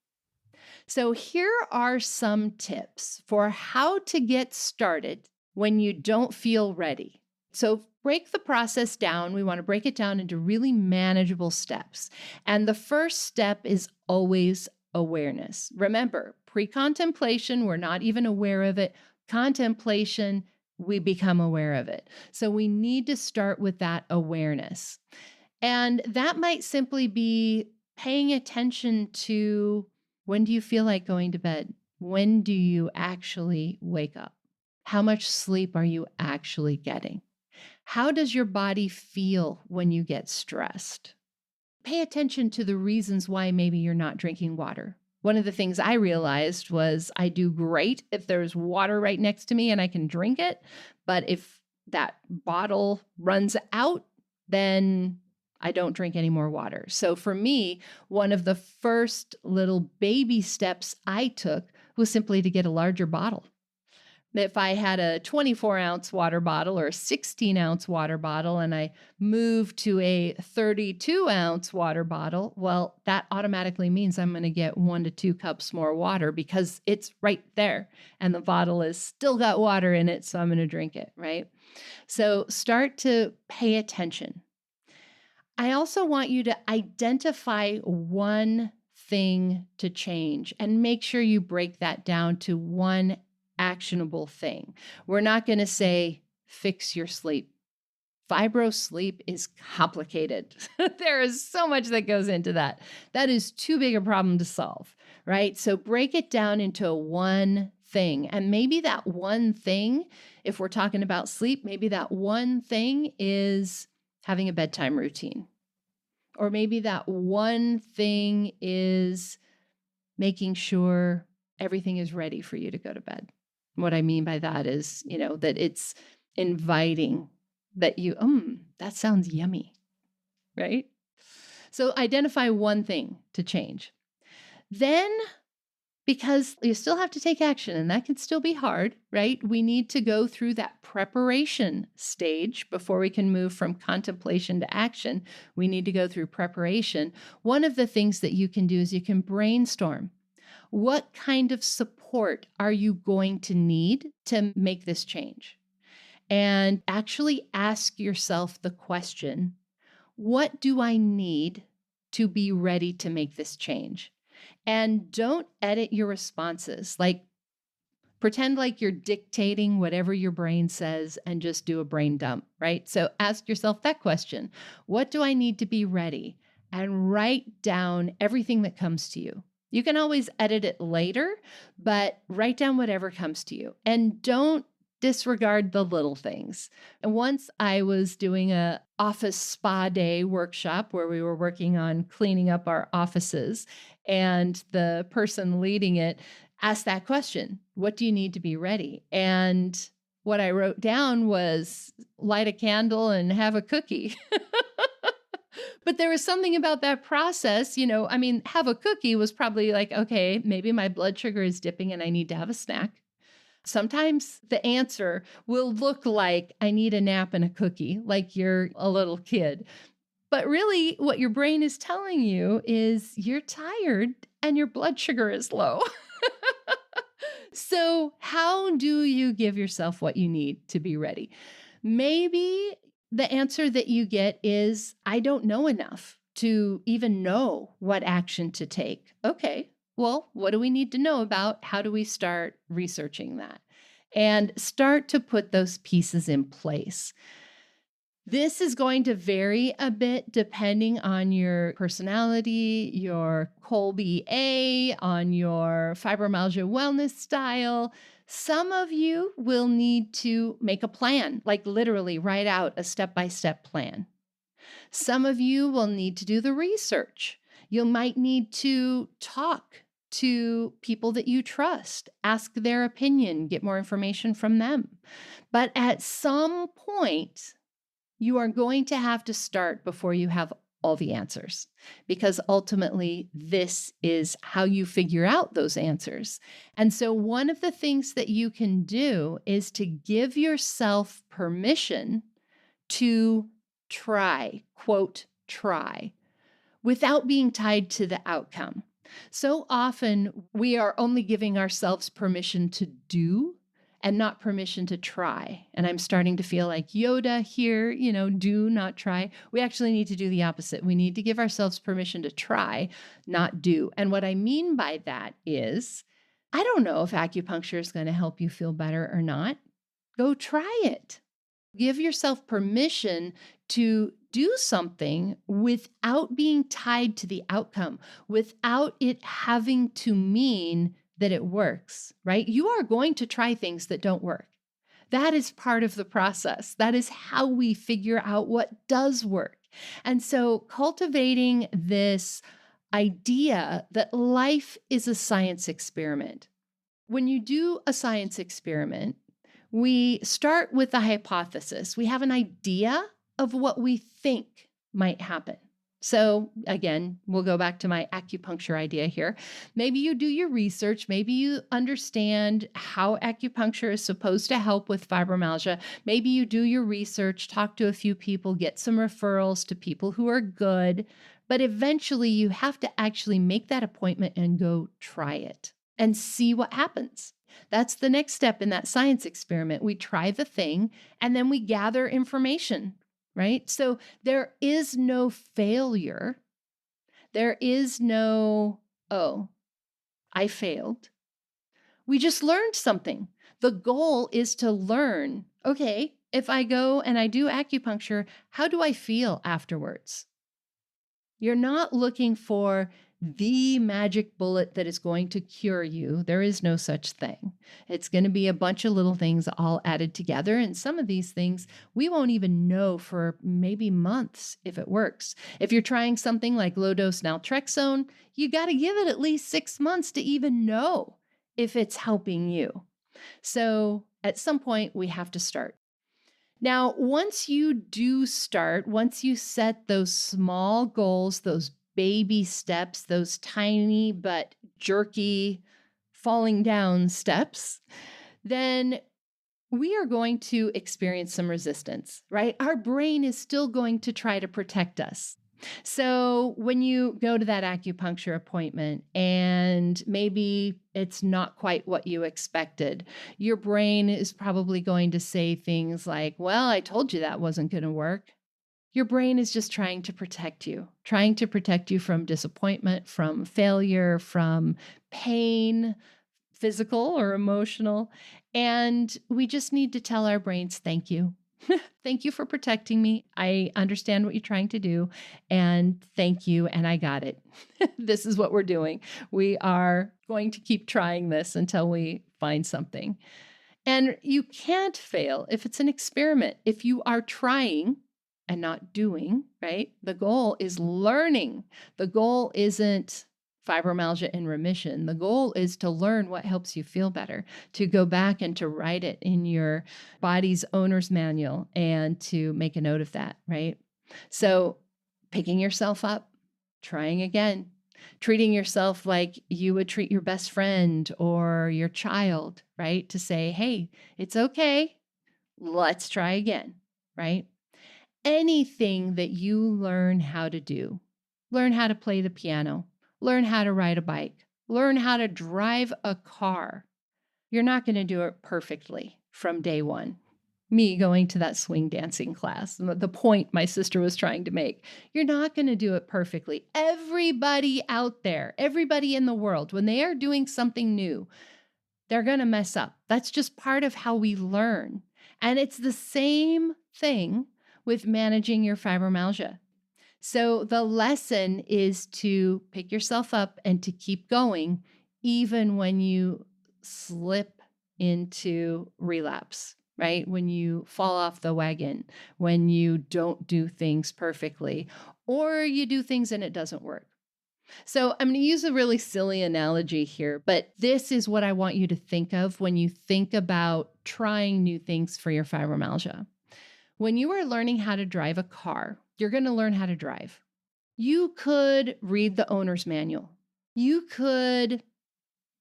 So here are some tips for how to get started when you don't feel ready. So break the process down. We want to break it down into really manageable steps. And the first step is always awareness. Remember, pre-contemplation, we're not even aware of it. Contemplation, we become aware of it. So we need to start with that awareness. And that might simply be paying attention to, when do you feel like going to bed? When do you actually wake up? How much sleep are you actually getting? How does your body feel when you get stressed? Pay attention to the reasons why maybe you're not drinking water. One of the things I realized was I do great if there's water right next to me and I can drink it. But if that bottle runs out, then I don't drink any more water. So for me, one of the first little baby steps I took was simply to get a larger bottle. If I had a 24-ounce water bottle or a 16-ounce water bottle and I moved to a 32-ounce water bottle, well, that automatically means I'm going to get 1 to 2 cups more water because it's right there and the bottle has still got water in it, so I'm going to drink it, right? So start to pay attention. I also want you to identify one thing to change and make sure you break that down to one actionable thing. We're not going to say, fix your sleep. Fibro sleep is complicated. There is so much that goes into that. That is too big a problem to solve, right? So break it down into one thing. And maybe that one thing, if we're talking about sleep, maybe that one thing is having a bedtime routine. Or maybe that one thing is making sure everything is ready for you to go to bed. What I mean by that is, that it's inviting, that you, that sounds yummy, right? So identify one thing to change. Then because you still have to take action and that can still be hard, right? We need to go through that preparation stage before we can move from contemplation to action. We need to go through preparation. One of the things that you can do is you can brainstorm. What kind of support are you going to need to make this change? And actually ask yourself the question, what do I need to be ready to make this change? And don't edit your responses. Like, pretend like you're dictating whatever your brain says and just do a brain dump, right? So ask yourself that question. What do I need to be ready? And write down everything that comes to you. You can always edit it later, but write down whatever comes to you. And don't disregard the little things. And once I was doing a office spa day workshop where we were working on cleaning up our offices, and the person leading it asked that question, what do you need to be ready? And what I wrote down was light a candle and have a cookie. But there was something about that process, have a cookie was probably like, okay, maybe my blood sugar is dipping and I need to have a snack. Sometimes the answer will look like I need a nap and a cookie, like you're a little kid. But really, what your brain is telling you is you're tired and your blood sugar is low. So, how do you give yourself what you need to be ready? Maybe the answer that you get is, I don't know enough to even know what action to take. Okay, well, what do we need to know about? How do we start researching that? And start to put those pieces in place. This is going to vary a bit depending on your personality, your Colby A, on your Fibromyalgia Wellness Style. Some of you will need to make a plan, like literally write out a step-by-step plan. Some of you will need to do the research. You might need to talk to people that you trust, ask their opinion, get more information from them. But at some point, you are going to have to start before you have all the answers, because ultimately this is how you figure out those answers. And so one of the things that you can do is to give yourself permission to try, quote, try, without being tied to the outcome. So often we are only giving ourselves permission to do and not permission to try. And I'm starting to feel like Yoda here, do, not try. We actually need to do the opposite. We need to give ourselves permission to try, not do. And what I mean by that is, I don't know if acupuncture is going to help you feel better or not. Go try it. Give yourself permission to do something without being tied to the outcome, without it having to mean that it works, right? You are going to try things that don't work. That is part of the process. That is how we figure out what does work. And so cultivating this idea that life is a science experiment. When you do a science experiment, we start with a hypothesis. We have an idea of what we think might happen. So again, we'll go back to my acupuncture idea here. Maybe you do your research. Maybe you understand how acupuncture is supposed to help with fibromyalgia. Maybe you do your research, talk to a few people, get some referrals to people who are good. But eventually you have to actually make that appointment and go try it and see what happens. That's the next step in that science experiment. We try the thing and then we gather information. Right? So there is no failure. There is no, oh, I failed. We just learned something. The goal is to learn, okay, if I go and I do acupuncture, how do I feel afterwards? You're not looking for the magic bullet that is going to cure you. There is no such thing. It's going to be a bunch of little things all added together. And some of these things we won't even know for maybe months if it works. If you're trying something like low-dose naltrexone, you got to give it at least 6 months to even know if it's helping you. So at some point we have to start. Now, once you do start, once you set those small goals, those baby steps, those tiny but jerky falling down steps, then we are going to experience some resistance, right? Our brain is still going to try to protect us. So when you go to that acupuncture appointment and maybe it's not quite what you expected, your brain is probably going to say things like, well, I told you that wasn't going to work. Your brain is just trying to protect you from disappointment, from failure, from pain, physical or emotional. And we just need to tell our brains, thank you. Thank you for protecting me. I understand what you're trying to do. And thank you. And I got it. This is what we're doing. We are going to keep trying this until we find something. And you can't fail if it's an experiment. If you are trying and not doing, right? The goal is learning. The goal isn't fibromyalgia in remission. The goal is to learn what helps you feel better, to go back and to write it in your body's owner's manual and to make a note of that, right? So picking yourself up, trying again, treating yourself like you would treat your best friend or your child, right? To say, hey, it's okay. Let's try again, right? Anything that you learn how to do, learn how to play the piano, learn how to ride a bike, learn how to drive a car. You're not going to do it perfectly from day one. Me going to that swing dancing class, the point my sister was trying to make. You're not going to do it perfectly. Everybody out there, everybody in the world, when they are doing something new, they're going to mess up. That's just part of how we learn. And it's the same thing with managing your fibromyalgia. So the lesson is to pick yourself up and to keep going, even when you slip into relapse, right? When you fall off the wagon, when you don't do things perfectly, or you do things and it doesn't work. So I'm going to use a really silly analogy here, but this is what I want you to think of when you think about trying new things for your fibromyalgia. When you are learning how to drive a car, you're going to learn how to drive. You could read the owner's manual. You could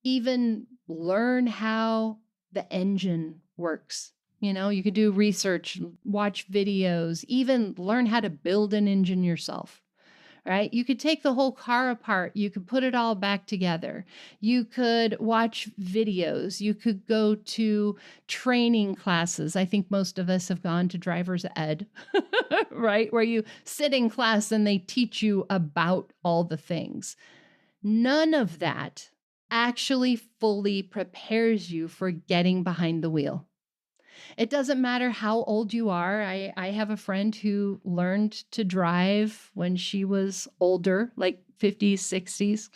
even learn how the engine works. You could do research, watch videos, even learn how to build an engine yourself. Right? You could take the whole car apart. You could put it all back together. You could watch videos. You could go to training classes. I think most of us have gone to driver's ed, right? Where you sit in class and they teach you about all the things. None of that actually fully prepares you for getting behind the wheel. It doesn't matter how old you are. I have a friend who learned to drive when she was older, like 50s, 60s.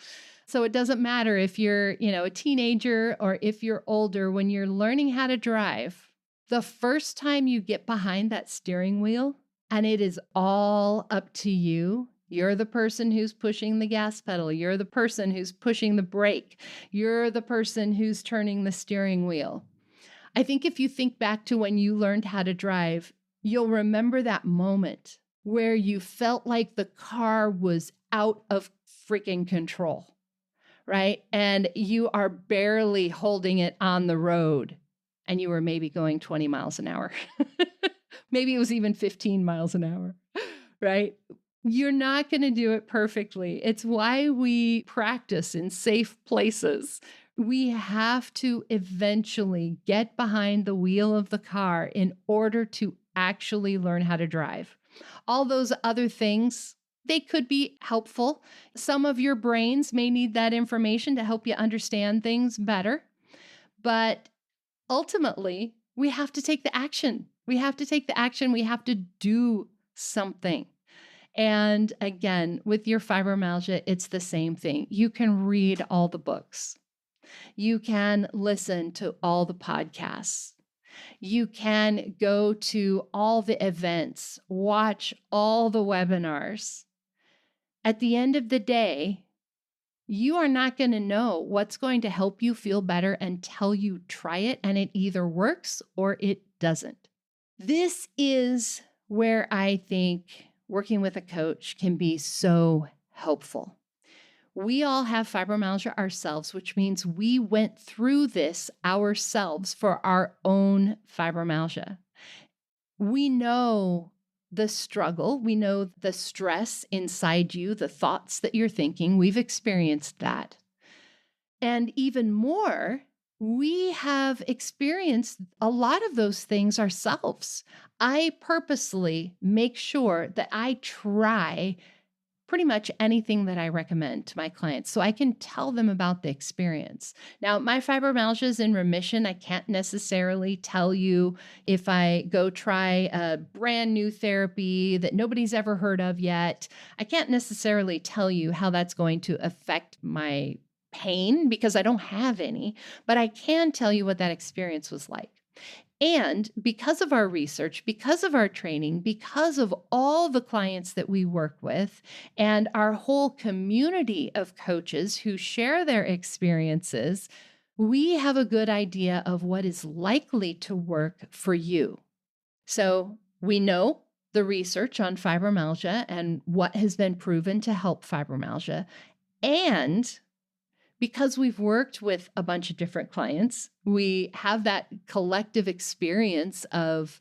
So it doesn't matter if you're, a teenager or if you're older, when you're learning how to drive, the first time you get behind that steering wheel and it is all up to you, you're the person who's pushing the gas pedal. You're the person who's pushing the brake. You're the person who's turning the steering wheel. I think if you think back to when you learned how to drive, you'll remember that moment where you felt like the car was out of freaking control, right? And you are barely holding it on the road and you were maybe going 20 miles an hour. Maybe it was even 15 miles an hour, right? You're not going to do it perfectly. It's why we practice in safe places. We have to eventually get behind the wheel of the car in order to actually learn how to drive. All those other things, they could be helpful. Some of your brains may need that information to help you understand things better. But ultimately, we have to take the action. We have to take the action. We have to do something. And again, with your fibromyalgia, it's the same thing. You can read all the books. You can listen to all the podcasts. You can go to all the events, watch all the webinars. At the end of the day, you are not going to know what's going to help you feel better until you try it and it either works or it doesn't. This is where I think working with a coach can be so helpful. We all have fibromyalgia ourselves, which means we went through this ourselves for our own fibromyalgia. We know the struggle. We know the stress inside you, the thoughts that you're thinking. We've experienced that. And even more, we have experienced a lot of those things ourselves. I purposely make sure that I try pretty much anything that I recommend to my clients so I can tell them about the experience. Now, my fibromyalgia is in remission. I can't necessarily tell you if I go try a brand new therapy that nobody's ever heard of yet. I can't necessarily tell you how that's going to affect my pain because I don't have any, but I can tell you what that experience was like. And because of our research, because of our training, because of all the clients that we work with, and our whole community of coaches who share their experiences, we have a good idea of what is likely to work for you. So we know the research on fibromyalgia and what has been proven to help fibromyalgia. And because we've worked with a bunch of different clients, we have that collective experience of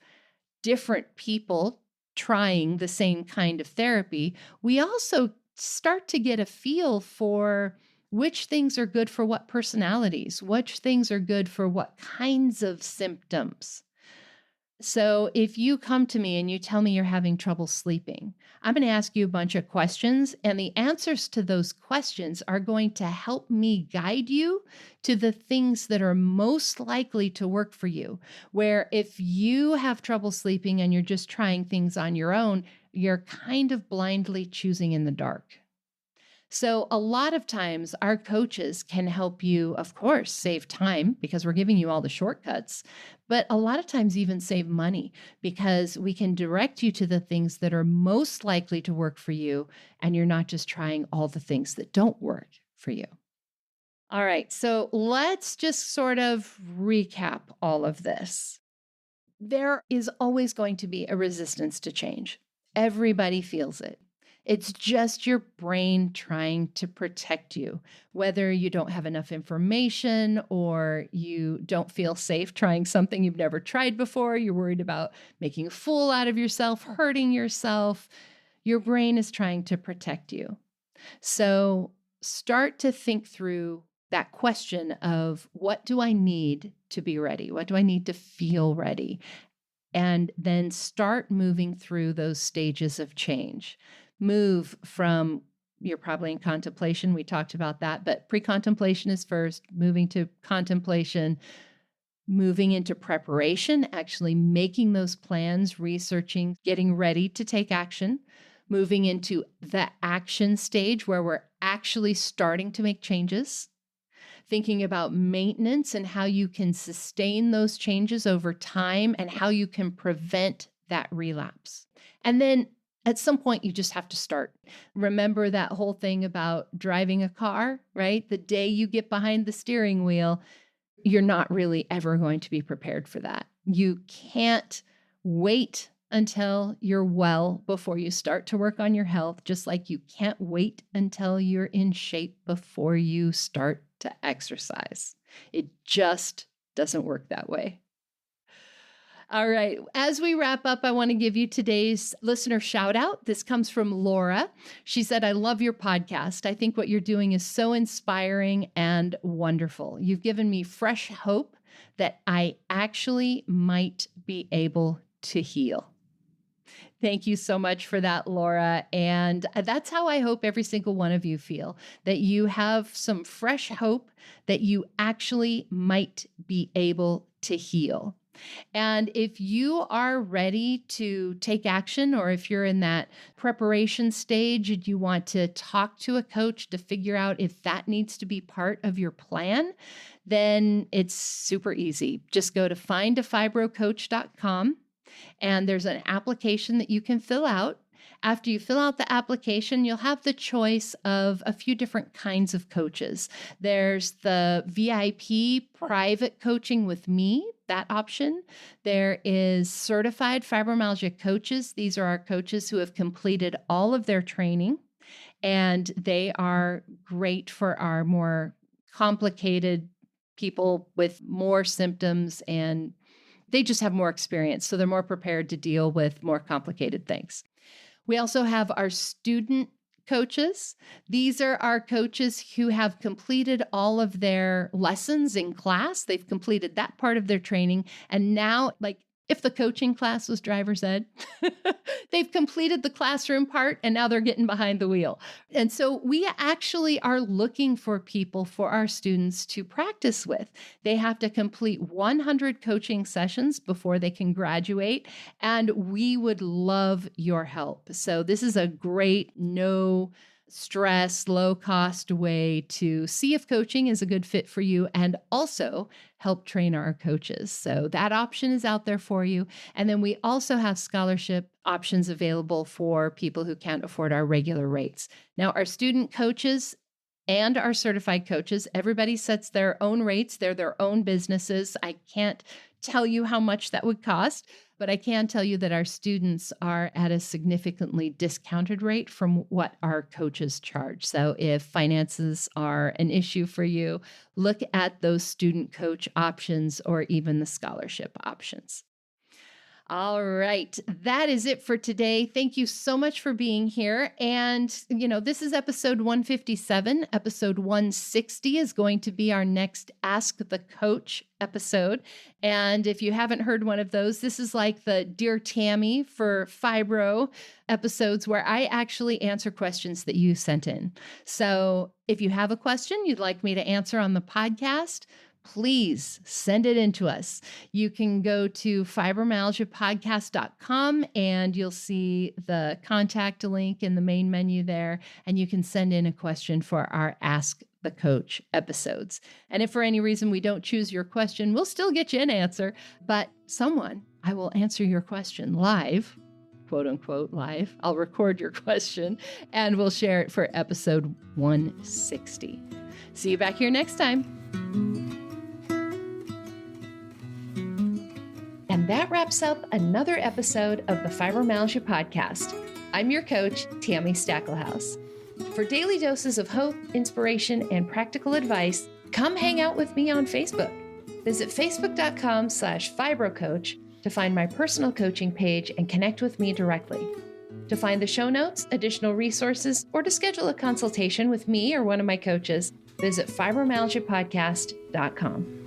different people trying the same kind of therapy. We also start to get a feel for which things are good for what personalities, which things are good for what kinds of symptoms. So if you come to me and you tell me you're having trouble sleeping, I'm going to ask you a bunch of questions, and the answers to those questions are going to help me guide you to the things that are most likely to work for you. Where if you have trouble sleeping and you're just trying things on your own, you're kind of blindly choosing in the dark. So, a lot of times, our coaches can help you, of course, save time because we're giving you all the shortcuts, but a lot of times, even save money because we can direct you to the things that are most likely to work for you, and you're not just trying all the things that don't work for you. All right, so let's just sort of recap all of this. There is always going to be a resistance to change. Everybody feels it. It's just your brain trying to protect you, whether you don't have enough information or you don't feel safe trying something you've never tried before. You're worried about making a fool out of yourself, hurting yourself. Your brain is trying to protect you. So start to think through that question of what do I need to be ready? What do I need to feel ready? And then start moving through those stages of change. Move from, you're probably in contemplation. We talked about that, but pre-contemplation is first, moving to contemplation, moving into preparation, actually making those plans, researching, getting ready to take action, moving into the action stage where we're actually starting to make changes, thinking about maintenance and how you can sustain those changes over time and how you can prevent that relapse. And then at some point, you just have to start. Remember that whole thing about driving a car, right? The day you get behind the steering wheel, you're not really ever going to be prepared for that. You can't wait until you're well before you start to work on your health, just like you can't wait until you're in shape before you start to exercise. It just doesn't work that way. All right. As we wrap up, I want to give you today's listener shout out. This comes from Laura. She said, I love your podcast. I think what you're doing is so inspiring and wonderful. You've given me fresh hope that I actually might be able to heal. Thank you so much for that, Laura. And that's how I hope every single one of you feel, that you have some fresh hope that you actually might be able to heal. And if you are ready to take action, or if you're in that preparation stage and you want to talk to a coach to figure out if that needs to be part of your plan, then it's super easy. Just go to findafibrocoach.com and there's an application that you can fill out. After you fill out the application, you'll have the choice of a few different kinds of coaches. There's the VIP private coaching with me, that option. There is Certified Fibromyalgia Coaches. These are our coaches who have completed all of their training. and they are great for our more complicated people with more symptoms, and they just have more experience. So they're more prepared to deal with more complicated things. We also have our student coaches. These are our coaches who have completed all of their lessons in class. They've completed that part of their training. And now, like if the coaching class was driver's ed, they've completed the classroom part and now they're getting behind the wheel. And so we actually are looking for people for our students to practice with. They have to complete 100 coaching sessions before they can graduate, and we would love your help. So this is a great no stress, low cost way to see if coaching is a good fit for you and also help train our coaches. So that option is out there for you. And then we also have scholarship options available for people who can't afford our regular rates. Now, our student coaches and our certified coaches, everybody sets their own rates. They're their own businesses. I can't tell you how much that would cost, but I can tell you that our students are at a significantly discounted rate from what our coaches charge. So if finances are an issue for you, look at those student coach options or even the scholarship options. All right. That is it for today. Thank you so much for being here. And, this is episode 157. Episode 160 is going to be our next Ask the Coach episode. And if you haven't heard one of those, this is like the Dear Tami for Fibro episodes where I actually answer questions that you sent in. So if you have a question you'd like me to answer on the podcast, please send it in to us. You can go to fibromyalgiapodcast.com and you'll see the contact link in the main menu there, and you can send in a question for our Ask the Coach episodes. And if for any reason we don't choose your question, we'll still get you an answer, but I will answer your question live, quote unquote live. I'll record your question and we'll share it for episode 160. See you back here next time. And that wraps up another episode of the Fibromyalgia Podcast. I'm your coach, Tami Stackelhouse. For daily doses of hope, inspiration, and practical advice, come hang out with me on Facebook. Visit facebook.com/fibrocoach to find my personal coaching page and connect with me directly. To find the show notes, additional resources, or to schedule a consultation with me or one of my coaches, visit fibromyalgiapodcast.com.